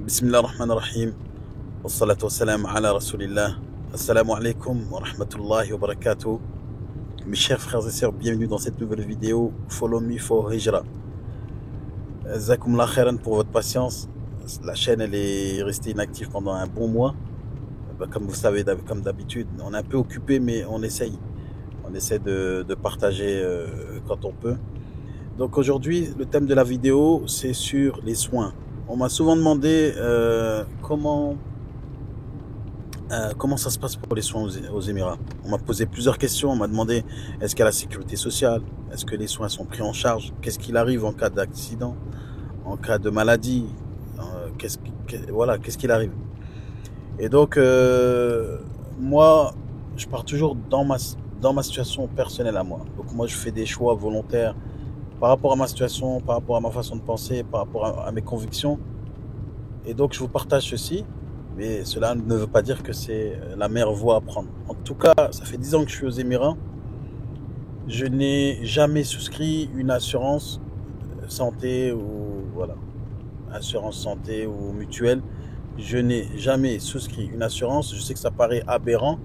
Bismillah ar-Rahman ar-Rahim. Wassalatu wassalam ala Rasulillah. Assalamu alaikum wa rahmatullahi wa barakatuh. Mes chers frères et sœurs, bienvenue dans cette nouvelle vidéo Follow Me for Hijra. Jazakumullah khairan pour votre patience. La chaîne elle est restée inactive pendant un bon mois. Comme vous savez, comme d'habitude, on est un peu occupé, mais on essaye. On essaie de partager quand on peut. Donc aujourd'hui, le thème de la vidéo, c'est sur les soins. On m'a souvent demandé comment ça se passe pour les soins aux Émirats. On m'a posé plusieurs questions. On m'a demandé est-ce qu'il y a la sécurité sociale, est-ce que les soins sont pris en charge, qu'est-ce qu'il arrive en cas d'accident, en cas de maladie, qu'est-ce qu'il arrive. Et donc moi, je pars toujours dans ma situation personnelle à moi. Donc moi, je fais des choix volontaires par rapport à ma situation, par rapport à ma façon de penser, par rapport à mes convictions. Et donc, je vous partage ceci, mais cela ne veut pas dire que c'est la meilleure voie à prendre. En tout cas, ça fait 10 ans que je suis aux Émirats. Je n'ai jamais souscrit une assurance santé ou assurance santé ou mutuelle. Je n'ai jamais souscrit une assurance. Je sais que ça paraît aberrant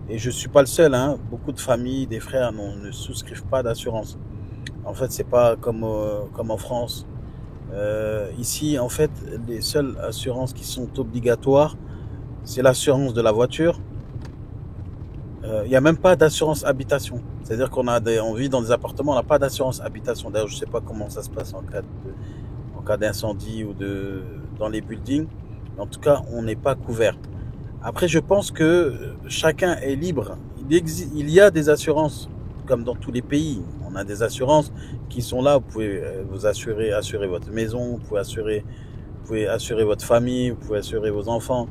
et je suis pas le seul. Beaucoup de familles, des frères ne souscrivent pas d'assurance. En fait, c'est pas comme en France. Ici, en fait, les seules assurances qui sont obligatoires, c'est l'assurance de la voiture. Il n'y a même pas d'assurance habitation. C'est-à-dire on vit dans des appartements, on n'a pas d'assurance habitation. D'ailleurs, je ne sais pas comment ça se passe en cas d'incendie ou dans les buildings. En tout cas, on n'est pas couvert. Après, je pense que chacun est libre. Il y a des assurances, comme dans tous les pays. On a des assurances qui sont là. Vous pouvez vous assurer votre maison, vous pouvez assurer votre famille, vous pouvez assurer vos enfants,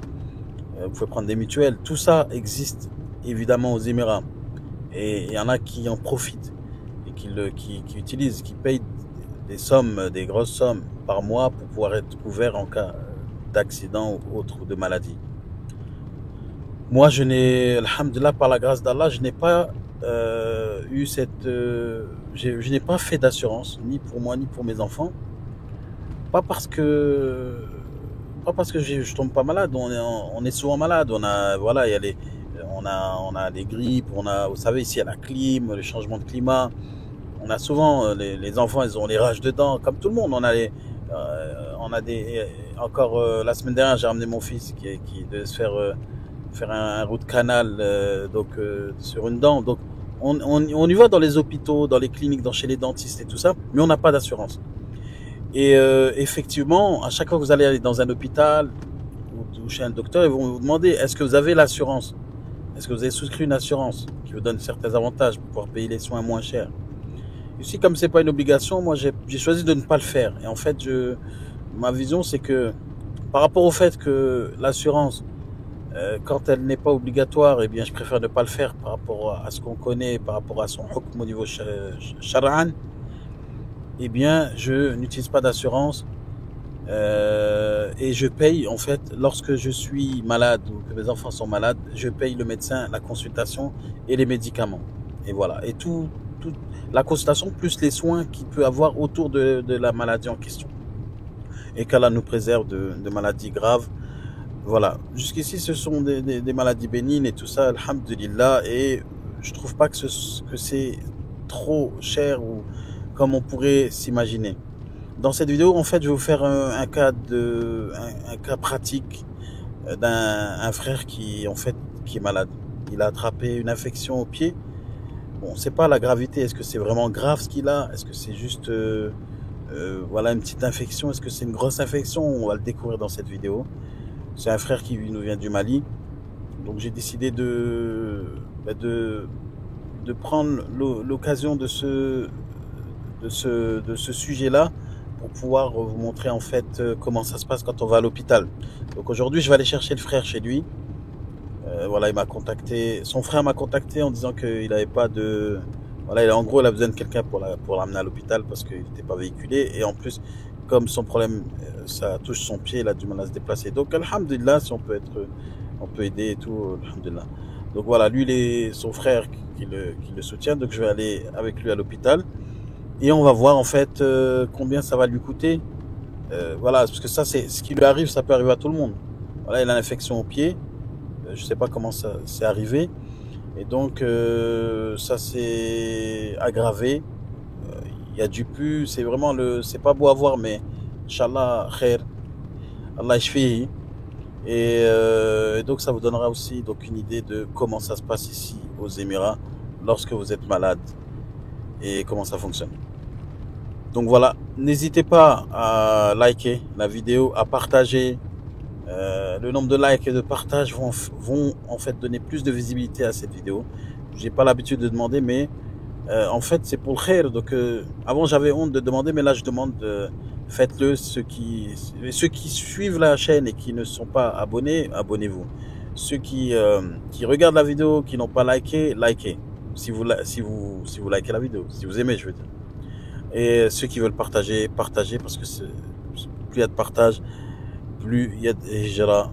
vous pouvez prendre des mutuelles. Tout ça existe évidemment aux Émirats. Et il y en a qui en profitent et qui utilisent, qui payent des grosses sommes par mois pour pouvoir être couverts en cas d'accident ou autre, ou de maladie. Moi, alhamdulillah, par la grâce d'Allah, je n'ai pas je n'ai pas fait d'assurance, ni pour moi ni pour mes enfants. Pas parce que je tombe pas malade. On est souvent malade. On a des grippes. Vous savez, ici il y a la clim, le changement de climat. On a souvent les enfants, ils ont les rages dedans, comme tout le monde. Encore la semaine dernière, j'ai ramené mon fils qui devait se faire un root canal sur une dent. Donc on y va dans les hôpitaux, dans les cliniques, chez les dentistes et tout ça, mais on n'a pas d'assurance. Et effectivement, à chaque fois que vous allez dans un hôpital ou chez un docteur, ils vont vous demander est-ce que vous avez l'assurance, est-ce que vous avez souscrit une assurance qui vous donne certains avantages pour pouvoir payer les soins moins chers. Ici, comme c'est pas une obligation, moi j'ai choisi de ne pas le faire. Et en fait, ma vision, c'est que par rapport au fait que l'assurance, quand elle n'est pas obligatoire, eh bien, je préfère ne pas le faire par rapport à ce qu'on connaît, par rapport à son hukm au niveau shar'an. Eh bien, je n'utilise pas d'assurance et je paye, en fait, lorsque je suis malade ou que mes enfants sont malades, je paye le médecin, la consultation et les médicaments. Et voilà. Et tout la consultation plus les soins qu'il peut avoir autour de la maladie en question. Et qu'Allah nous préserve de maladies graves. Voilà, jusqu'ici ce sont des maladies bénignes et tout ça, alhamdulillah, et je trouve pas que c'est trop cher ou comme on pourrait s'imaginer. Dans cette vidéo, en fait, je vais vous faire un cas pratique d'un frère qui est malade. Il a attrapé une infection au pied. Bon, c'est pas la gravité, est-ce que c'est vraiment grave ce qu'il a? Est-ce que c'est juste une petite infection? Est-ce que c'est une grosse infection? On va le découvrir dans cette vidéo. C'est un frère qui nous vient du Mali. Donc j'ai décidé de prendre l'occasion de ce sujet-là pour pouvoir vous montrer en fait comment ça se passe quand on va à l'hôpital. Donc aujourd'hui, je vais aller chercher le frère chez lui. Il m'a contacté. Son frère m'a contacté en disant qu'il n'avait pas de... il a besoin de quelqu'un pour l'amener à l'hôpital parce qu'il n'était pas véhiculé. Et en plus, comme son problème, ça touche son pied, il a du mal à se déplacer. Donc, alhamdulillah, si on peut aider et tout, alhamdulillah. Donc voilà, lui, son frère qui le soutient. Donc je vais aller avec lui à l'hôpital. Et on va voir en fait combien ça va lui coûter Voilà, parce que ça, c'est ce qui lui arrive, ça peut arriver à tout le monde. Voilà, il a l'infection au pied. Je sais pas comment ça s'est arrivé. Et donc, ça s'est aggravé. Il y a du pus. C'est vraiment c'est pas beau à voir, mais Inch'Allah, khair. Allah yashfihi. Et donc, ça vous donnera aussi donc une idée de comment ça se passe ici aux Émirats lorsque vous êtes malade et comment ça fonctionne. Donc voilà, n'hésitez pas à liker la vidéo, à partager. Le nombre de likes et de partages vont en fait donner plus de visibilité à cette vidéo. J'ai pas l'habitude de demander, mais en fait c'est pour le khair. Donc avant j'avais honte de demander, mais là je demande faites-le. Ceux qui suivent la chaîne et qui ne sont pas abonnés, abonnez-vous. Ceux qui regardent la vidéo, qui n'ont pas liké, likez. Si vous likez la vidéo, si vous aimez, je veux dire. Et ceux qui veulent partager, partagez, parce que plus il y a de partage, plus il y a de hijra.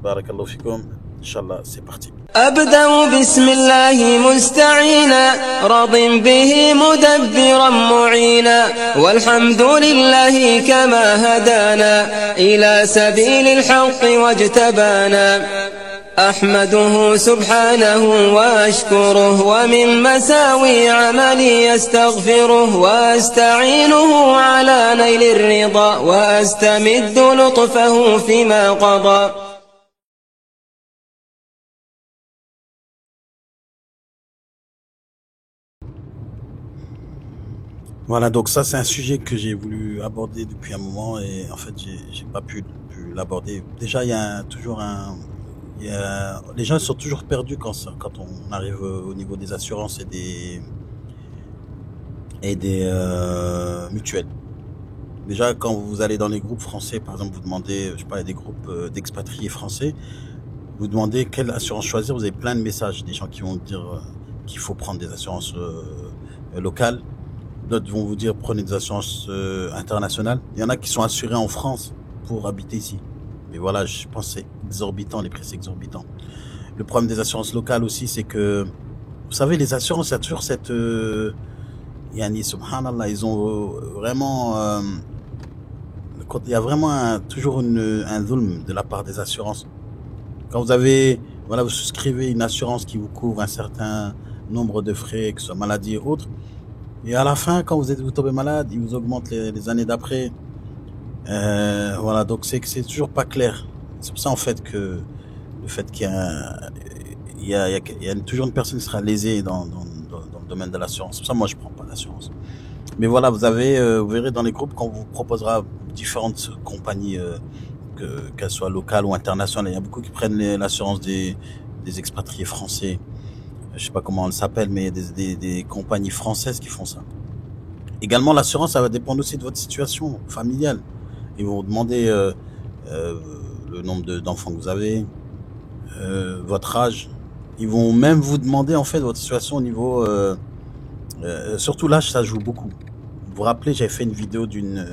Barakallahu fikum. Inch'Allah, c'est parti. أبدأ بسم الله مستعينا راض به مدبرا معينا والحمد لله كما هدانا إلى سبيل الحق واجتبانا أحمده سبحانه وأشكره ومن مساوي عملي أستغفره وأستعينه على نيل الرضا وأستمد لطفه فيما قضى. Voilà, donc ça c'est un sujet que j'ai voulu aborder depuis un moment et en fait j'ai pas pu l'aborder. Déjà il y a les gens sont toujours perdus quand on arrive au niveau des assurances et des mutuelles. Déjà quand vous allez dans les groupes français, par exemple vous demandez, je sais pas, il y a des groupes d'expatriés français, vous demandez quelle assurance choisir, vous avez plein de messages, des gens qui vont vous dire qu'il faut prendre des assurances locales. D'autres vont vous dire prenez des assurances internationales. Il y en a qui sont assurés en France pour habiter ici. Mais voilà, je pense que c'est exorbitant, les prix c'est exorbitant. Le problème des assurances locales aussi, c'est que, vous savez, les assurances, il y a toujours cette... Yani, subhanallah, ils ont vraiment... il y a vraiment toujours un zulm de la part des assurances. Quand vous souscrivez une assurance qui vous couvre un certain nombre de frais, que ce soit maladie et autres, et à la fin, quand vous tombez malade, ils vous augmentent les années d'après. Voilà, donc c'est toujours pas clair. C'est pour ça en fait que le fait qu'il y a toujours une personne qui sera lésée dans le domaine de l'assurance. C'est pour ça moi je prends pas d'assurance. Mais voilà, vous verrez dans les groupes qu'on vous proposera différentes compagnies, qu'elles soient locales ou internationales. Il y a beaucoup qui prennent l'assurance des expatriés français. Je sais pas comment elle s'appelle, mais des compagnies françaises qui font ça. Également, l'assurance, ça va dépendre aussi de votre situation familiale. Ils vont vous demander le nombre d'enfants que vous avez, votre âge. Ils vont même vous demander en fait votre situation au niveau... surtout l'âge, ça joue beaucoup. Vous vous rappelez, j'avais fait une vidéo d'une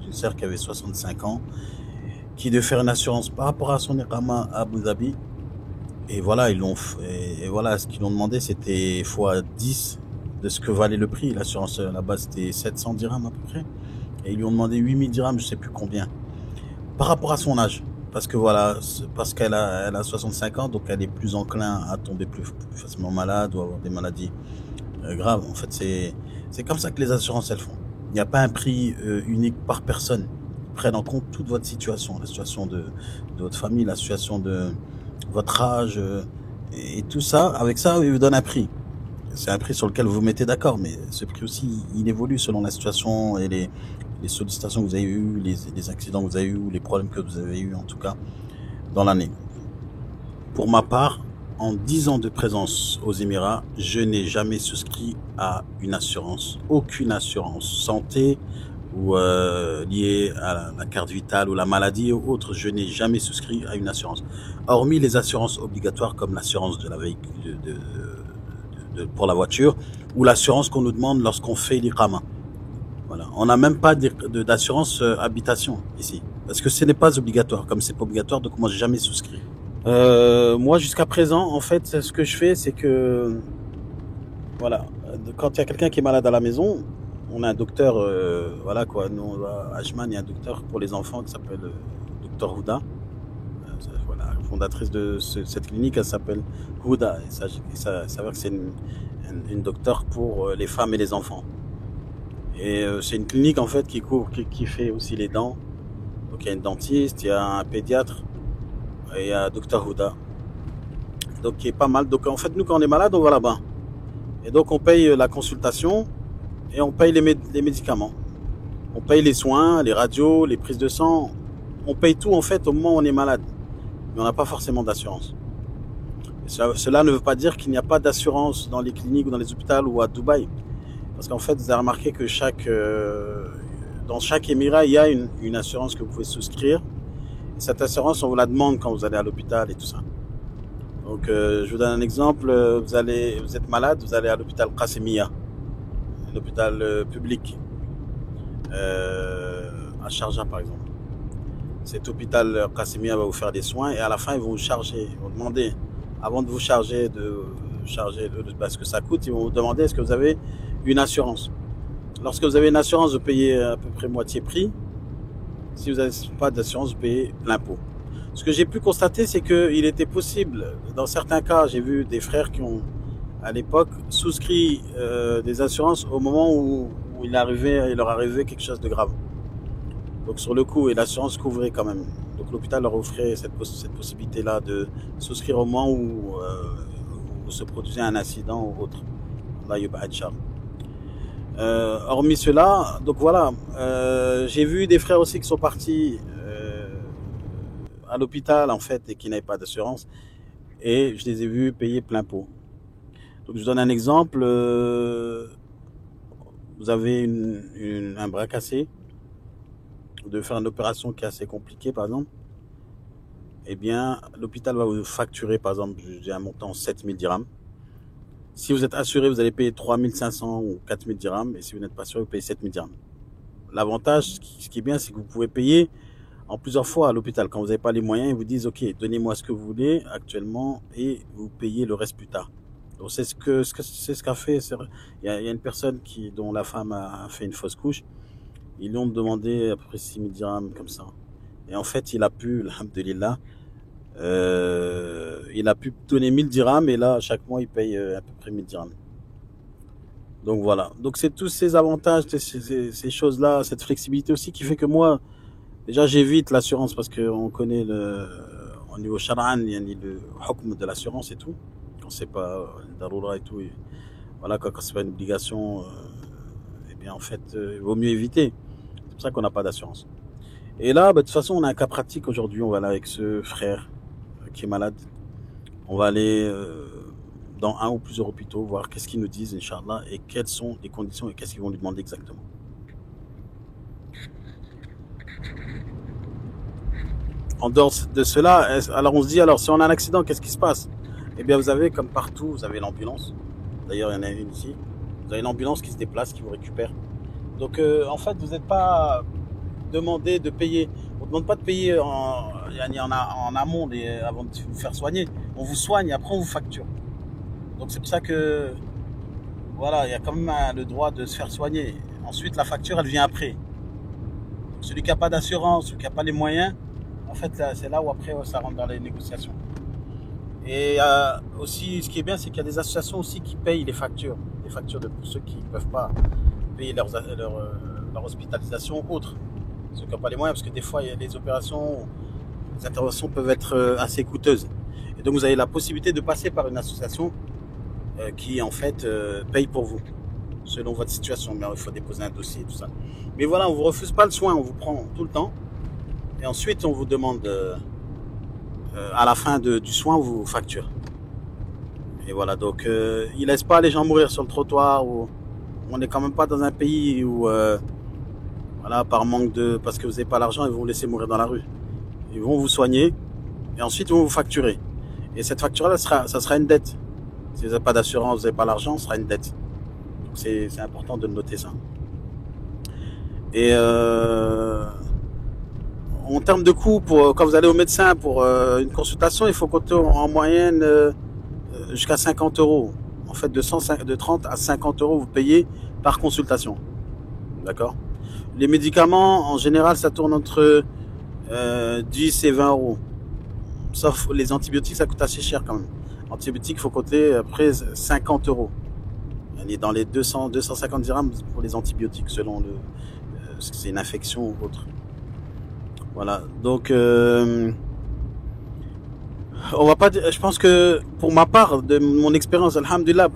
sœur qui avait 65 ans, qui devait faire une assurance par rapport à son iqama à Abu Dhabi. Et voilà, voilà, ce qu'ils l'ont demandé, c'était x10 de ce que valait le prix. L'assurance là-bas, c'était 700 dirhams à peu près. Et ils lui ont demandé 8000 dirhams, je sais plus combien. Par rapport à son âge. Parce que voilà, parce qu'elle a 65 ans, donc elle est plus enclin à tomber plus facilement malade ou avoir des maladies graves. En fait, c'est comme ça que les assurances, elles font. Il n'y a pas un prix unique par personne. Ils prennent en compte toute votre situation, la situation de votre famille, la situation de votre âge et tout ça. Avec ça, ils vous donnent un prix. C'est un prix sur lequel vous vous mettez d'accord, mais ce prix aussi, il évolue selon la situation et les sollicitations que vous avez eues, les accidents que vous avez eus, les problèmes que vous avez eus en tout cas dans l'année. Pour ma part, en 10 ans de présence aux Émirats, je n'ai jamais souscrit à une assurance, aucune assurance santé ou liée à la carte vitale ou la maladie ou autre. Je n'ai jamais souscrit à une assurance, hormis les assurances obligatoires comme l'assurance de la véhicule pour la voiture ou l'assurance qu'on nous demande lorsqu'on fait l'iqama. Voilà, on n'a même pas d'assurance habitation ici parce que ce n'est pas obligatoire. Comme c'est pas obligatoire, donc moi j'ai jamais souscrit. Moi jusqu'à présent, en fait, ce que je fais, c'est que voilà, quand il y a quelqu'un qui est malade à la maison, on a un docteur, voilà quoi, nous, à Ajman, il y a un docteur pour les enfants qui s'appelle Dr Houda. Voilà, la fondatrice de cette clinique, elle s'appelle Houda. Et ça s'avère que c'est une docteure pour les femmes et les enfants. Et c'est une clinique en fait qui fait aussi les dents. Donc il y a une dentiste, il y a un pédiatre, et il y a Dr Houda. Donc qui est pas mal. Donc en fait, nous quand on est malade, on va là-bas. Et donc on paye la consultation et on paye les médicaments. On paye les soins, les radios, les prises de sang. On paye tout en fait au moment où on est malade. Mais on n'a pas forcément d'assurance. Cela ne veut pas dire qu'il n'y a pas d'assurance dans les cliniques ou dans les hôpitaux ou à Dubaï. Parce qu'en fait, vous avez remarqué que dans chaque émirat, il y a une assurance que vous pouvez souscrire. Et cette assurance, on vous la demande quand vous allez à l'hôpital et tout ça. Donc, je vous donne un exemple. Vous êtes malade, vous allez à l'hôpital Qasimiya, l'hôpital public, à Sharjah par exemple. Cet hôpital Qasimiya va vous faire des soins et à la fin, ils vont vous charger. Ils vont demander, avant de vous charger de ce que ça coûte, ils vont vous demander est-ce que vous avez une assurance. Lorsque vous avez une assurance, vous payez à peu près moitié prix. Si vous n'avez pas d'assurance, vous payez l'impôt. Ce que j'ai pu constater, c'est qu'il était possible, dans certains cas, j'ai vu des frères qui ont, à l'époque, souscrit des assurances au moment où il leur arrivait quelque chose de grave. Donc sur le coup, et l'assurance couvrait quand même. Donc l'hôpital leur offrait cette possibilité-là de souscrire au moment où se produisait un incident ou autre. Allah yub'ad shar. Hormis cela, donc voilà, j'ai vu des frères aussi qui sont partis à l'hôpital en fait et qui n'avaient pas d'assurance et je les ai vus payer plein pot. Donc je donne un exemple, vous avez un bras cassé, vous devez faire une opération qui est assez compliquée par exemple, eh bien l'hôpital va vous facturer par exemple, je dis un montant 7000 dirhams. Si vous êtes assuré, vous allez payer 3500 ou 4000 dirhams. Et si vous n'êtes pas assuré, vous payez 7000 dirhams. L'avantage, ce qui est bien, c'est que vous pouvez payer en plusieurs fois à l'hôpital. Quand vous n'avez pas les moyens, ils vous disent, OK, donnez-moi ce que vous voulez actuellement et vous payez le reste plus tard. Donc c'est ce qu'a fait. Il y a une personne dont la femme a fait une fausse couche. Ils lui ont demandé à peu près 6000 dirhams comme ça. Et en fait, il a pu, alhamdoulilah, il a pu donner 1000 dirhams et là chaque mois il paye à peu près 1000 dirhams. Donc voilà, donc c'est tous ces avantages, ces choses là, cette flexibilité aussi qui fait que moi déjà j'évite l'assurance parce qu'on connaît au niveau shar'an, il y a le hukm de l'assurance et tout, quand c'est pas daroura et tout, et voilà, quand c'est pas une obligation, et bien en fait il vaut mieux éviter. C'est pour ça qu'on n'a pas d'assurance. Et là de toute façon on a un cas pratique aujourd'hui. On va aller avec ce frère qui est malade. On va aller dans un ou plusieurs hôpitaux, voir qu'est-ce qu'ils nous disent, Inch'Allah, et quelles sont les conditions et qu'est-ce qu'ils vont lui demander exactement. En dehors de cela, alors on se dit, alors si on a un accident, qu'est-ce qui se passe? Eh bien vous avez, comme partout, vous avez l'ambulance. D'ailleurs il y en a une ici. Vous avez l'ambulance qui se déplace, qui vous récupère. Donc en fait vous n'êtes pas demandé de payer. On ne demande pas de payer en amont avant de vous faire soigner. On vous soigne et après on vous facture. Donc c'est pour ça que voilà, il y a quand même le droit de se faire soigner. Ensuite la facture elle vient après. Donc, celui qui n'a pas d'assurance ou qui n'a pas les moyens, en fait c'est là où après ça rentre dans les négociations. Et aussi ce qui est bien, c'est qu'il y a des associations aussi qui payent les factures pour ceux qui ne peuvent pas payer leur hospitalisation ou autre. Ceux qui n'ont pas les moyens, parce que des fois, il y a les interventions peuvent être assez coûteuses. Et donc, vous avez la possibilité de passer par une association qui, en fait, paye pour vous, selon votre situation. Mais il faut déposer un dossier et tout ça. Mais voilà, on ne vous refuse pas le soin, on vous prend tout le temps. Et ensuite, on vous demande, à la fin du soin, on vous facture. Et voilà, donc, ils ne laissent pas les gens mourir sur le trottoir. On n'est quand même pas dans un pays où... voilà, parce que vous n'avez pas l'argent, ils vont vous laisser mourir dans la rue. Ils vont vous soigner et ensuite ils vont vous facturer. Et cette facture-là, ça sera une dette. Si vous n'avez pas d'assurance, vous n'avez pas l'argent, ce sera une dette. Donc c'est important de noter ça. Et en termes de coûts, quand vous allez au médecin pour une consultation, il faut compter en moyenne jusqu'à 50 euros. En fait, de 30 à 50 euros, vous payez par consultation. D'accord? Les médicaments, en général, ça tourne entre 10 et 20 euros. Sauf les antibiotiques, ça coûte assez cher quand même. Antibiotiques, il faut compter après 50 euros. On est dans les 200, 250 dirhams pour les antibiotiques, selon ce que c'est une infection ou autre. Voilà. Donc, on va pas dire, je pense que pour ma part, de mon expérience, alhamdulillah,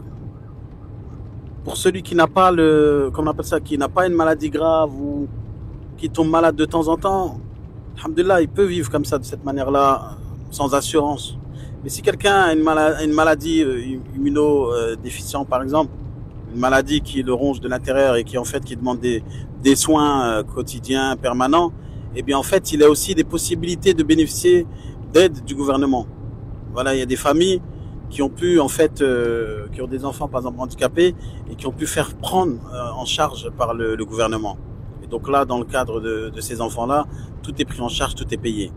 pour celui qui n'a pas comment on appelle ça, qui n'a pas une maladie grave ou qui tombe malade de temps en temps, alhamdulillah, il peut vivre comme ça, de cette manière-là, sans assurance. Mais si quelqu'un a une maladie immunodéficiente, par exemple, une maladie qui le ronge de l'intérieur et qui en fait qui demande des soins quotidiens, permanents, eh bien en fait, il a aussi des possibilités de bénéficier d'aide du gouvernement. Voilà, il y a des familles qui ont pu en fait, qui ont des enfants par exemple handicapés et qui ont pu faire prendre en charge par le gouvernement. Et donc là, dans le cadre de ces enfants-là, tout est pris en charge, tout est payé.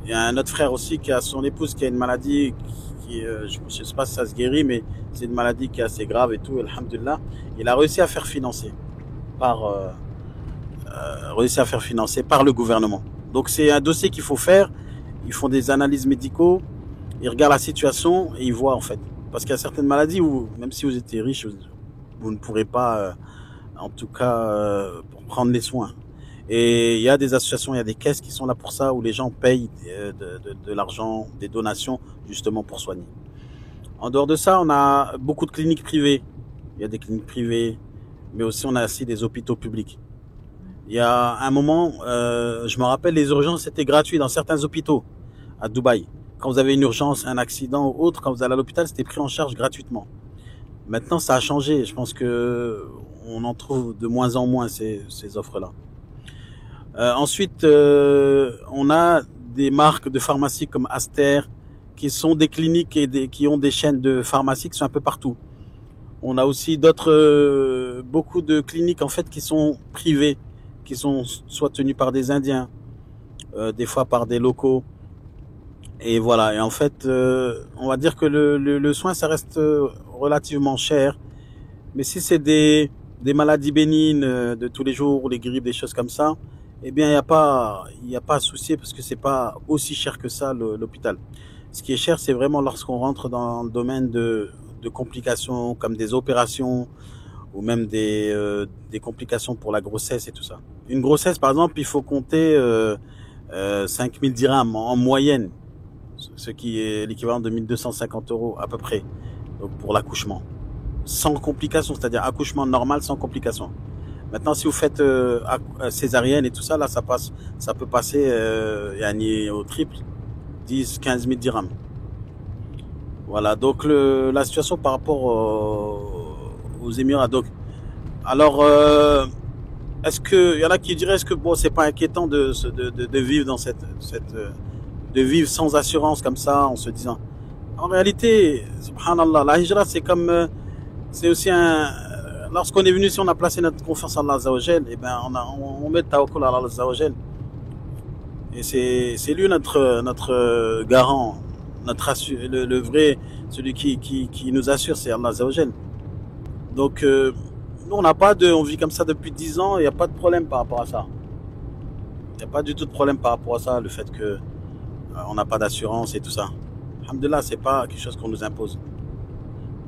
Il y a un autre frère aussi qui a son épouse qui a une maladie qui, je ne sais pas si ça se guérit, mais c'est une maladie qui est assez grave et tout, alhamdulillah. Il a réussi à faire financer par le gouvernement. Donc c'est un dossier qu'il faut faire. Ils font des analyses médicaux, ils regardent la situation et ils voient en fait. Parce qu'il y a certaines maladies où, même si vous étiez riche, vous ne pourrez pas, en tout cas, prendre les soins. Et il y a des associations, il y a des caisses qui sont là pour ça, où les gens payent de l'argent, des donations, justement pour soigner. En dehors de ça, on a beaucoup de cliniques privées. Il y a des cliniques privées, mais aussi on a aussi des hôpitaux publics. Il y a un moment, je me rappelle, les urgences étaient gratuites dans certains hôpitaux à Dubaï. Quand vous avez une urgence, un accident ou autre, quand vous allez à l'hôpital, c'était pris en charge gratuitement. Maintenant, ça a changé. Je pense que on en trouve de moins en moins ces offres-là. Ensuite, on a des marques de pharmacie comme Aster, qui sont des cliniques et qui ont des chaînes de pharmacie qui sont un peu partout. On a aussi beaucoup de cliniques en fait qui sont privées, qui sont soit tenues par des Indiens, des fois par des locaux. Et voilà. Et en fait, on va dire que le soin, ça reste relativement cher. Mais si c'est des maladies bénignes de tous les jours, les grippes, des choses comme ça, eh bien, il y a pas à soucier parce que c'est pas aussi cher que ça l'hôpital. Ce qui est cher, c'est vraiment lorsqu'on rentre dans le domaine de complications comme des opérations ou même des complications pour la grossesse et tout ça. Une grossesse, par exemple, il faut compter 5000 dirhams en moyenne, ce qui est l'équivalent de 1250 euros à peu près, donc pour l'accouchement. Sans complications, c'est-à-dire accouchement normal sans complications. Maintenant, si vous faites césarienne et tout ça, là, ça peut passer au triple, 10, 15 000 dirhams. Voilà, donc la situation par rapport aux Émirats. Donc, alors, est-ce que il y en a qui diraient, est-ce que bon, c'est pas inquiétant de vivre dans de vivre sans assurance comme ça, en se disant. En réalité, subhanallah, la hijra, c'est aussi lorsqu'on est venu ici, on a placé notre confiance en Allah Azza wa Jal, et ben on met tawakkul à Allah Azza wa Jal. Et c'est lui notre garant, le vrai, celui qui nous assure, c'est Allah Azza wa Jal. Donc nous on vit comme ça depuis 10 ans, il n'y a pas de problème par rapport à ça. Il n'y a pas du tout de problème par rapport à ça, le fait que on n'a pas d'assurance et tout ça. Alhamdulillah, c'est pas quelque chose qu'on nous impose.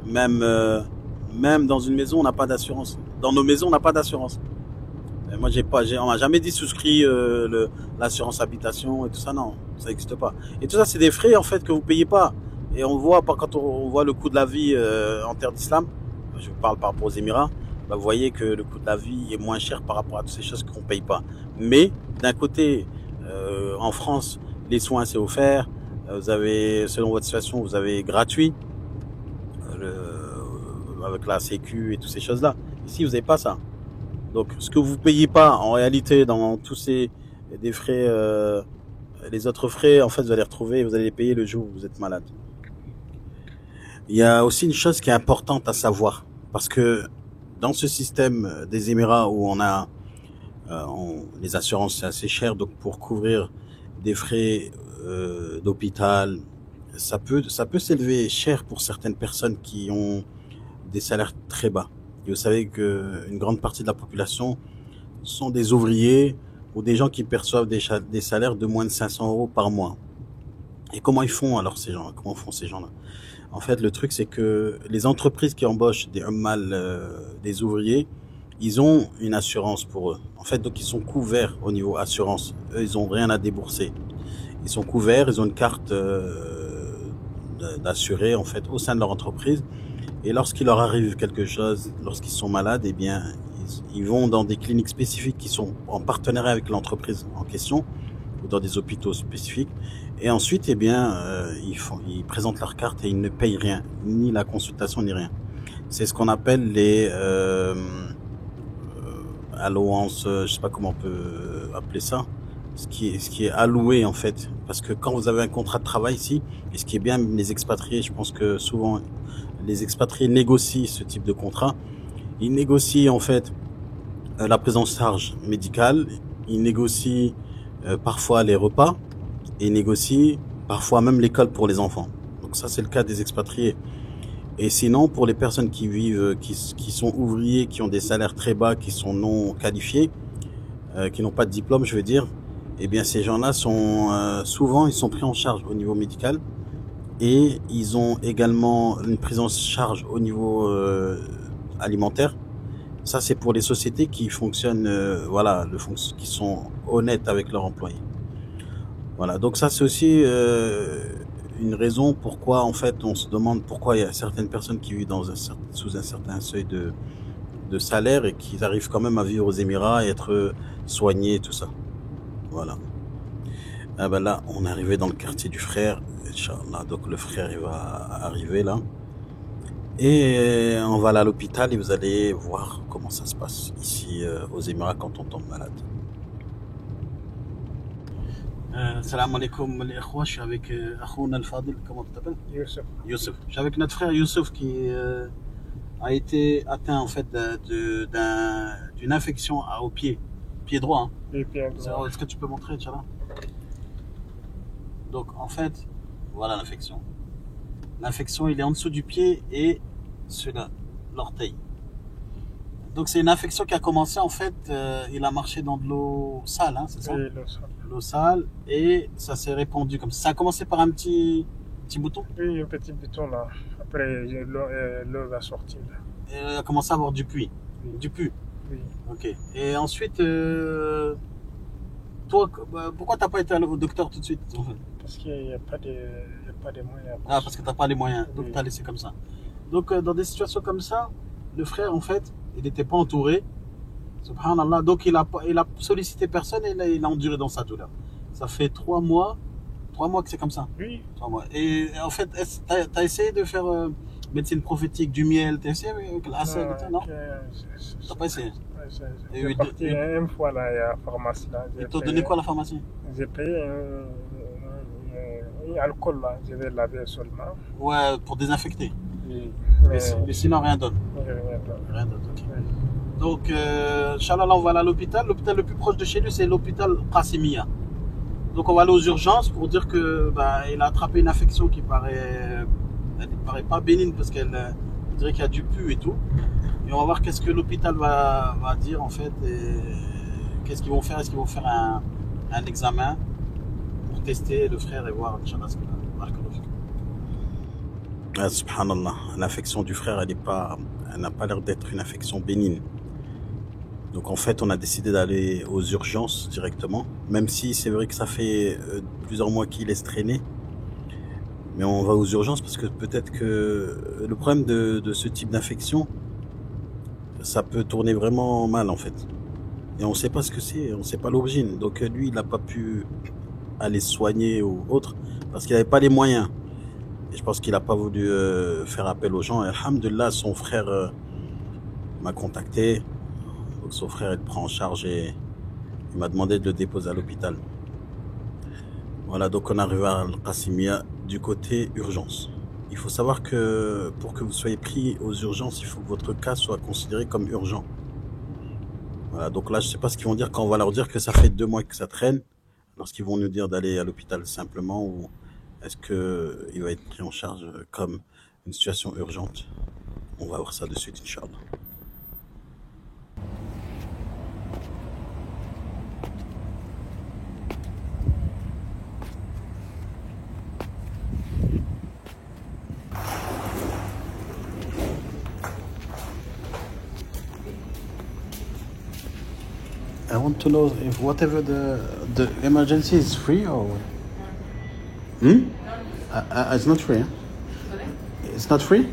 Même dans une maison, on n'a pas d'assurance. Dans nos maisons, on n'a pas d'assurance. Et moi, on m'a jamais dit souscrit l'assurance habitation et tout ça. Non, ça n'existe pas. Et tout ça, c'est des frais en fait que vous payez pas. Et on voit quand on voit le coût de la vie en terre d'islam. Je vous parle par rapport aux Émirats. Bah, vous voyez que le coût de la vie est moins cher par rapport à toutes ces choses qu'on paye pas. Mais d'un côté, en France, les soins c'est offert. Vous avez, selon votre situation, vous avez gratuit. Avec la sécu et toutes ces choses-là. Ici, vous n'avez pas ça. Donc, ce que vous payez pas, en réalité, dans tous des frais, les autres frais, en fait, vous allez les retrouver et vous allez les payer le jour où vous êtes malade. Il y a aussi une chose qui est importante à savoir. Parce que dans ce système des Émirats où on a les assurances, c'est assez cher. Donc, pour couvrir des frais d'hôpital, ça peut s'élever cher pour certaines personnes qui ont des salaires très bas. Et vous savez qu'une grande partie de la population sont des ouvriers ou des gens qui perçoivent des salaires de moins de 500 euros par mois. Et comment ils font alors ces gens-là? Comment font ces gens-là? En fait, le truc, c'est que les entreprises qui embauchent des ummal, des ouvriers, ils ont une assurance pour eux. En fait, donc ils sont couverts au niveau assurance. Eux, ils ont rien à débourser. Ils sont couverts, ils ont une carte d'assuré en fait au sein de leur entreprise. Et lorsqu'il leur arrive quelque chose, lorsqu'ils sont malades, eh bien, ils vont dans des cliniques spécifiques qui sont en partenariat avec l'entreprise en question ou dans des hôpitaux spécifiques. Et ensuite, eh bien, ils présentent leur carte et ils ne payent rien, ni la consultation ni rien. C'est ce qu'on appelle les allowances, je sais pas comment on peut appeler ça, ce qui est alloué en fait. Parce que quand vous avez un contrat de travail ici, et ce qui est bien, les expatriés, je pense que souvent les expatriés négocient ce type de contrat. Ils négocient en fait la prise en charge médicale, ils négocient parfois les repas, et ils négocient parfois même l'école pour les enfants. Donc ça, c'est le cas des expatriés. Et sinon, pour les personnes qui vivent, qui sont ouvriers, qui ont des salaires très bas, qui sont non qualifiés, qui n'ont pas de diplôme, je veux dire, eh bien ces gens-là sont souvent ils sont pris en charge au niveau médical et ils ont également une prise en charge au niveau alimentaire. Ça, c'est pour les sociétés qui fonctionnent, voilà, qui sont honnêtes avec leurs employés. Voilà, donc ça c'est aussi une raison pourquoi en fait on se demande pourquoi il y a certaines personnes qui vivent sous un certain seuil de salaire et qui arrivent quand même à vivre aux Émirats et être soignés et tout ça. Voilà. Ah ben là, on est arrivé dans le quartier du frère, Inch'Allah. Donc le frère il va arriver là. Et on va aller à l'hôpital et vous allez voir comment ça se passe ici aux Émirats quand on tombe malade. Salam alaikum les ikhwa, je suis avec Akhouna al-Fadil, comment tu t'appelles? Youssef. Youssef. Je suis avec notre frère Youssef qui a été atteint en fait d'une infection au pied droit. Hein. Les pieds droits. Est-ce que tu peux montrer, Inch'Allah? Donc en fait, voilà l'infection. L'infection, il est en dessous du pied et sur l'orteil. Donc c'est une infection qui a commencé en fait, il a marché dans de l'eau sale, hein, c'est ça? Oui, l'eau sale. L'eau sale et ça s'est répandu comme ça. Ça a commencé par un petit bouton. Oui, un petit bouton là. Après, l'eau va sortir. Et il a commencé à avoir du puits. Oui. Du pus. Oui. Ok. Et ensuite, toi, pourquoi t'as pas été au docteur tout de suite en fait? Parce qu'il n'y a pas de moyens. Ah, parce que t'as pas les moyens. Donc Oui. t'as laissé comme ça. Donc dans des situations comme ça, le frère en fait, il n'était pas entouré. Subhanallah. Donc il a sollicité personne et il a enduré dans sa douleur. Ça fait 3 mois que c'est comme ça. Oui. 3 mois. Et en fait, t'as essayé de faire médecine prophétique, du miel, t'as essayé avec l'ACEG, non? T'as pas essayé? Je suis parti une fois là, à la pharmacie là. Ils t'ont donné quoi à la pharmacie? J'ai payé un alcool là, je vais laver seulement. Ouais, pour désinfecter. Oui. Mais sinon, rien d'autre. Rien d'autre, ok. Oui. Donc, Inch'Allah, là, on va aller à l'hôpital. L'hôpital le plus proche de chez lui, c'est l'hôpital Qasimiya. Donc, on va aller aux urgences pour dire que il a attrapé une infection qui paraît pas bénigne parce qu'elle dirait qu'il y a du pus et tout. Et on va voir qu'est-ce que l'hôpital va dire en fait. Qu'est-ce qu'ils vont faire? Est-ce qu'ils vont faire un examen pour tester le frère et voir, Inch'Allah, ce qu'il va faire. Subhanallah, l'infection du frère, elle n'a pas l'air d'être une infection bénigne. Donc en fait, on a décidé d'aller aux urgences directement, même si c'est vrai que ça fait plusieurs mois qu'il laisse traîner. Mais on va aux urgences parce que peut-être que le problème de ce type d'infection, ça peut tourner vraiment mal en fait. Et on ne sait pas ce que c'est, on ne sait pas l'origine. Donc lui, il n'a pas pu aller se soigner ou autre parce qu'il n'avait pas les moyens. Et je pense qu'il n'a pas voulu faire appel aux gens. Et alhamdoulilah, son frère m'a contacté. Donc son frère, il prend en charge et il m'a demandé de le déposer à l'hôpital. Voilà, donc on arrive à Al-Qasimiya du côté urgence. Il faut savoir que pour que vous soyez pris aux urgences, il faut que votre cas soit considéré comme urgent. Voilà, donc là, je ne sais pas ce qu'ils vont dire quand on va leur dire que ça fait 2 mois que ça traîne. Lorsqu'ils vont nous dire d'aller à l'hôpital simplement ou est-ce qu'il va être pris en charge comme une situation urgente? On va voir ça de suite, Inch'Allah. want to know if whatever the emergency is free or it's not free. Huh? It's not free.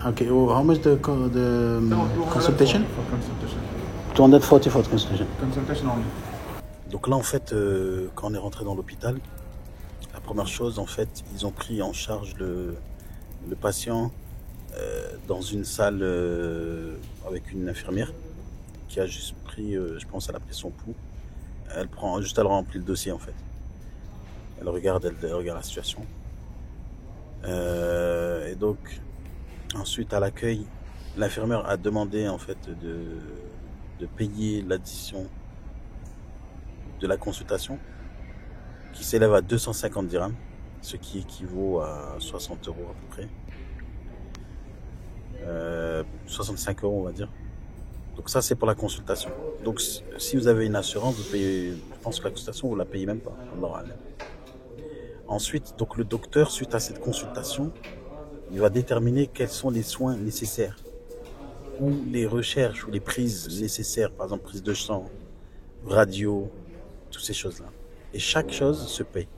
Okay. Well, how much the consultation? For consultation. 240 for consultation. Consultation only. Donc là, en fait, quand on est rentré dans l'hôpital, la première chose, en fait, ils ont pris en charge le patient dans une salle avec une infirmière qui a juste pris, je pense, elle a pris son pouls. Elle remplit le dossier, en fait. Elle regarde la situation. Et donc, ensuite, à l'accueil, l'infirmière a demandé, en fait, de payer l'addition de la consultation, qui s'élève à 250 dirhams, ce qui équivaut à 60 euros à peu près. 65 euros, on va dire. Donc ça, c'est pour la consultation. Donc si vous avez une assurance, vous payez, je pense que la consultation, vous la payez même pas. Ensuite, donc le docteur, suite à cette consultation, il va déterminer quels sont les soins nécessaires ou les recherches ou les prises nécessaires, par exemple prise de sang, radio, toutes ces choses-là. Et chaque chose se paye.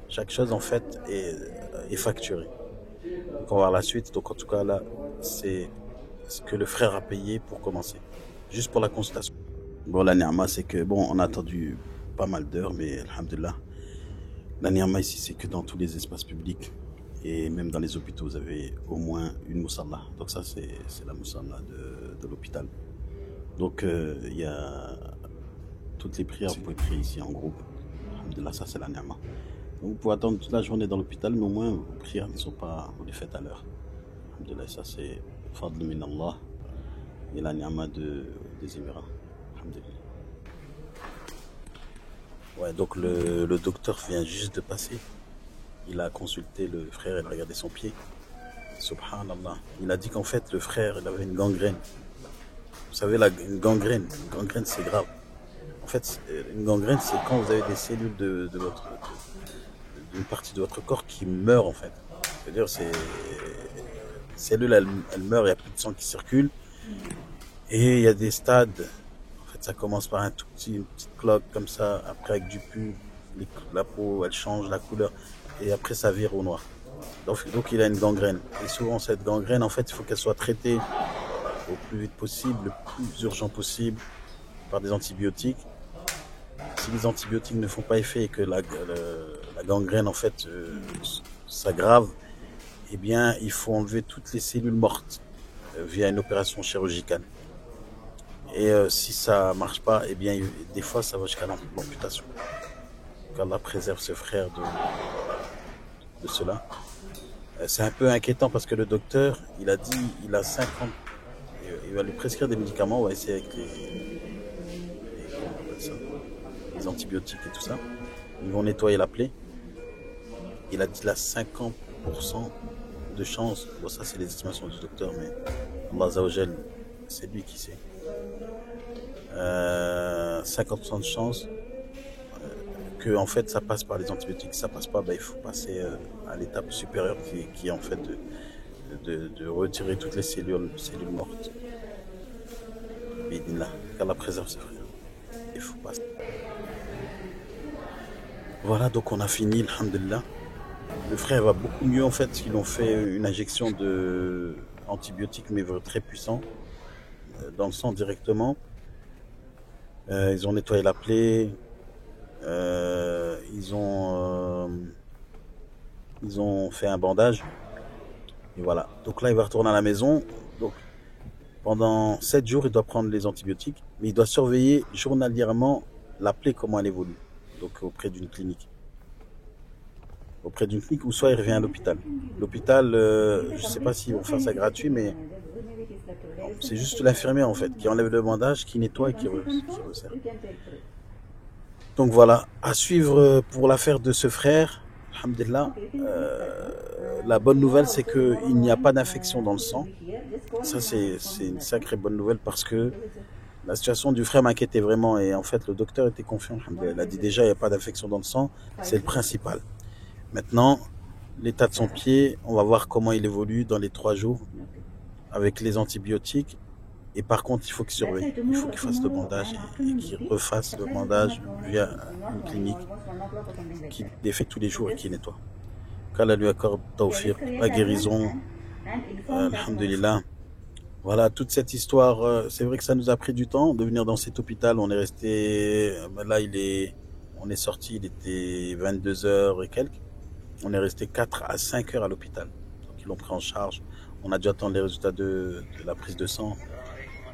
Chaque chose, en fait, est facturée. Donc on va voir la suite. Donc en tout cas, là, c'est ce que le frère a payé pour commencer. Juste pour la consultation. Bon, la ni'ma, c'est que, bon, on a attendu pas mal d'heures, mais alhamdulillah. La ni'ma ici, c'est que dans tous les espaces publics et même dans les hôpitaux, vous avez au moins une musalla. Donc ça, c'est la musalla de l'hôpital. Donc il y a toutes les prières, vous pouvez prier ici en groupe. Alhamdulillah, ça c'est la ni'ma. Vous pouvez attendre toute la journée dans l'hôpital, mais au moins vos prières ne sont pas, vous les faites à l'heure. Alhamdulillah, ça c'est fadl min Allah et la ni'ma des Émirats. Alhamdulillah. Ouais, donc le docteur vient juste de passer. Il a consulté le frère, il a regardé son pied. Subhanallah. Il a dit qu'en fait, le frère, il avait une gangrène. Vous savez, une gangrène c'est grave. En fait, une gangrène, c'est quand vous avez des cellules d'une partie de votre corps qui meurent, en fait. C'est-à-dire, les cellules, elles meurent, il n'y a plus de sang qui circule. Et il y a des stades. En fait, ça commence par une petite cloque comme ça. Après, avec du pus, la peau, elle change la couleur. Et après, ça vire au noir. Donc il a une gangrène. Et souvent, cette gangrène, en fait, il faut qu'elle soit traitée au plus vite possible, le plus urgent possible, par des antibiotiques. Si les antibiotiques ne font pas effet et que la gangrène, en fait, s'aggrave, eh bien, il faut enlever toutes les cellules mortes via une opération chirurgicale. Et si ça marche pas, eh bien, des fois, ça va jusqu'à l'amputation. qu'Allah préserve ce frère de cela. C'est un peu inquiétant parce que le docteur, il a dit, il a 50, il va lui prescrire des médicaments, on va essayer avec les antibiotiques et tout ça. Ils vont nettoyer la plaie. Il a dit il a 50% de chance, bon ça c'est les estimations du docteur, mais Allah Azzawajal, c'est lui qui sait. 50% de chance que en fait ça passe par les antibiotiques. Si ça passe pas, il faut passer à l'étape supérieure qui est en fait de retirer toutes les cellules mortes. Bidinlah, qu'Allah préserve ses frères. Il faut passer. Voilà, donc on a fini, alhamdulillah. Le frère va beaucoup mieux en fait, parce qu'ils ont fait une injection de antibiotiques mais très puissant dans le sang directement. Ils ont nettoyé la plaie, ils ont fait un bandage et voilà. Donc là il va retourner à la maison. Donc pendant 7 jours il doit prendre les antibiotiques, mais il doit surveiller journalièrement la plaie, comment elle évolue. Donc auprès d'une clinique. Ou soit il revient à l'hôpital. L'hôpital, je ne sais pas s'ils vont faire ça gratuit, mais c'est juste l'infirmière en fait qui enlève le bandage, qui nettoie et qui resserre. Donc voilà, à suivre pour l'affaire de ce frère, alhamdulillah. La bonne nouvelle c'est qu'il n'y a pas d'infection dans le sang. Ça c'est une sacrée bonne nouvelle parce que la situation du frère m'inquiétait vraiment et en fait le docteur était confiant. Il a dit déjà il n'y a pas d'infection dans le sang, c'est le principal. Maintenant, l'état de son pied, on va voir comment il évolue dans les 3 jours avec les antibiotiques Et par contre, il faut qu'il surveille, il faut qu'il fasse le bandage et qu'il refasse le bandage via une clinique qui défait tous les jours et qui nettoie. Qu'Allah lui accorde tawfiq, la guérison, alhamdulillah. Voilà, toute cette histoire, c'est vrai que ça nous a pris du temps de venir dans cet hôpital. On est resté, là on est sorti, il était 22 heures et quelques. On est resté 4 à 5 heures à l'hôpital. Donc ils l'ont pris en charge. On a dû attendre les résultats de la prise de sang.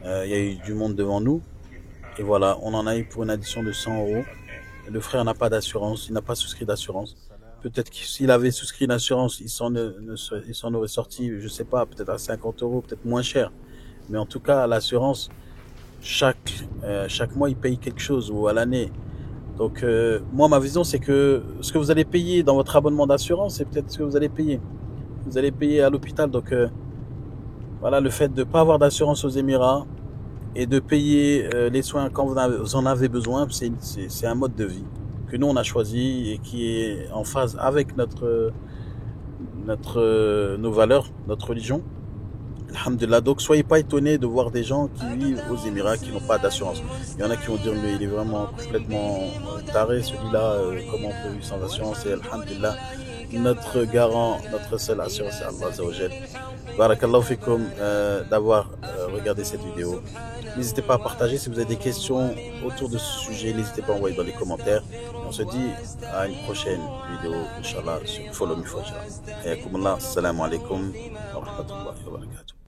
Il y a eu du monde devant nous. Et voilà, on en a eu pour une addition de 100 euros. Le frère n'a pas d'assurance, il n'a pas souscrit d'assurance. Peut-être que s'il avait souscrit une assurance, il s'en aurait sorti, je sais pas, peut-être à 50 euros, peut-être moins cher. Mais en tout cas, l'assurance, chaque mois, il paye quelque chose, ou à l'année. Donc, moi, ma vision, c'est que ce que vous allez payer dans votre abonnement d'assurance, c'est peut-être ce que vous allez payer. Vous allez payer à l'hôpital. Donc, voilà, le fait de ne pas avoir d'assurance aux Émirats et de payer les soins quand vous en avez besoin, c'est un mode de vie que nous on a choisi et qui est en phase avec nos valeurs, notre religion. Alhamdulillah. Donc soyez pas étonnés de voir des gens qui vivent aux Émirats qui n'ont pas d'assurance. Il y en a qui vont dire mais il est vraiment complètement taré celui-là, comment on peut vivre sans assurance? Et alhamdulillah, notre garant, notre seule assurance, c'est Allah Azza wa Jal. Barakallahu fikum d'avoir regardé cette vidéo. N'hésitez pas à partager. Si vous avez des questions autour de ce sujet, n'hésitez pas à envoyer dans les commentaires. On se dit à une prochaine vidéo, Inch'Allah, sur Follow Me Fajra. Ayakumullah, assalamu alaikum wa rahmatullahi wa barakatuh.